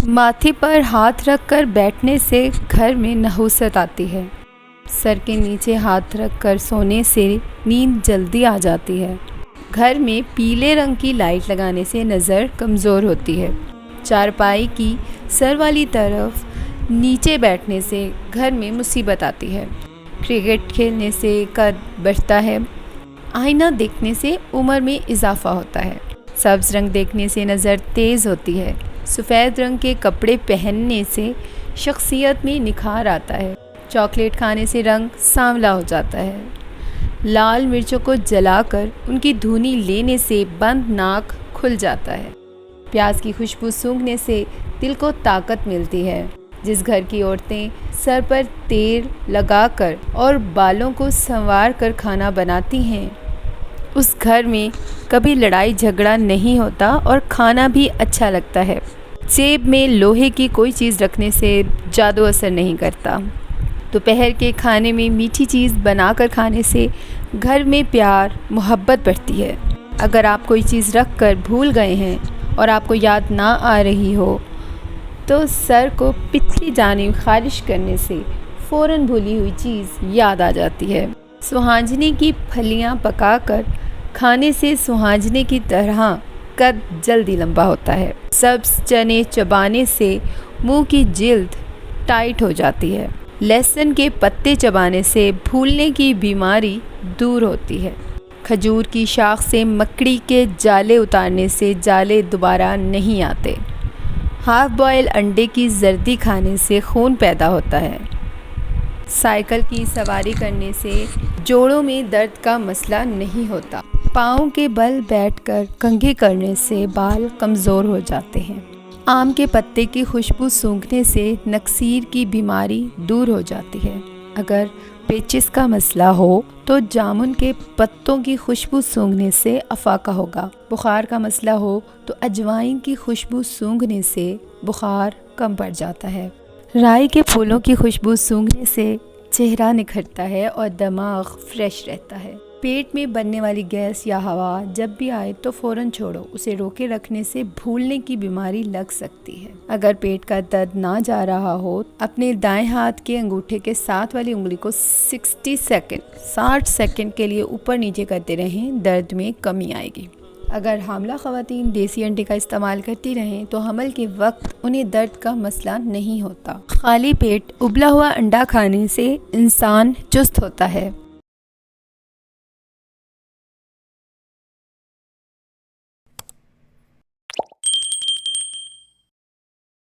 ماتھے پر ہاتھ رکھ کر بیٹھنے سے گھر میں نحوست آتی ہے۔ سر کے نیچے ہاتھ رکھ کر سونے سے نیند جلدی آ جاتی ہے۔ گھر میں پیلے رنگ کی لائٹ لگانے سے نظر کمزور ہوتی ہے۔ چارپائی کی سر والی طرف نیچے بیٹھنے سے گھر میں مصیبت آتی ہے۔ کرکٹ کھیلنے سے قد بڑھتا ہے۔ آئینہ دیکھنے سے عمر میں اضافہ ہوتا ہے۔ سبز رنگ دیکھنے سے نظر تیز ہوتی ہے۔ سفید رنگ کے کپڑے پہننے سے شخصیت میں نکھار آتا ہے۔ چاکلیٹ کھانے سے رنگ سانولا ہو جاتا ہے۔ لال مرچوں کو جلا کر ان کی دھونی لینے سے بند ناک کھل جاتا ہے۔ پیاز کی خوشبو سونگھنے سے دل کو طاقت ملتی ہے۔ جس گھر کی عورتیں سر پر تیل لگا کر اور بالوں کو سنوار کر کھانا بناتی ہیں، اس گھر میں کبھی لڑائی جھگڑا نہیں ہوتا اور کھانا بھی اچھا لگتا ہے۔ جیب میں لوہے کی کوئی چیز رکھنے سے جادو اثر نہیں کرتا۔ دوپہر کے کھانے میں میٹھی چیز بنا کر کھانے سے گھر میں پیار محبت بڑھتی ہے۔ اگر آپ کوئی چیز رکھ کر بھول گئے ہیں اور آپ کو یاد نہ آ رہی ہو تو سر کو پچھلی جانب خارش کرنے سے فوراً بھولی ہوئی چیز یاد آ جاتی ہے۔ سوہانجنے کی پھلیاں پکا کر کھانے سے سوہانجنے کی طرح قد جلدی لمبا ہوتا ہے۔ سبز چنے چبانے سے منہ کی جلد ٹائٹ ہو جاتی ہے۔ لہسن کے پتے چبانے سے پھولنے کی بیماری دور ہوتی ہے۔ کھجور کی شاخ سے مکڑی کے جالے اتارنے سے جالے دوبارہ نہیں آتے۔ ہاف بوائل انڈے کی زردی کھانے سے خون پیدا ہوتا ہے۔ سائیکل کی سواری کرنے سے جوڑوں میں درد کا مسئلہ نہیں ہوتا۔ پاؤں کے بل بیٹھ کر کنگھی کرنے سے بال کمزور ہو جاتے ہیں۔ آم کے پتے کی خوشبو سونگھنے سے نکسیر کی بیماری دور ہو جاتی ہے۔ اگر پیچس کا مسئلہ ہو تو جامن کے پتوں کی خوشبو سونگھنے سے افاقہ ہوگا۔ بخار کا مسئلہ ہو تو اجوائن کی خوشبو سونگھنے سے بخار کم پڑ جاتا ہے۔ رائی کے پھولوں کی خوشبو سونگھنے سے چہرہ نکھرتا ہے اور دماغ فریش رہتا ہے۔ پیٹ میں بننے والی گیس یا ہوا جب بھی آئے تو فوراً چھوڑو، اسے روکے رکھنے سے بھولنے کی بیماری لگ سکتی ہے۔ اگر پیٹ کا درد نہ جا رہا ہو، اپنے دائیں ہاتھ کے انگوٹھے کے ساتھ والی انگلی کو 60 سیکنڈ کے لیے اوپر نیچے کرتے رہیں، درد میں کمی آئے گی۔ اگر حاملہ خواتین دیسی انڈے کا استعمال کرتی رہیں تو حمل کے وقت انہیں درد کا مسئلہ نہیں ہوتا۔ خالی پیٹ ابلا ہوا انڈا کھانے سے انسان چست ہوتا ہے۔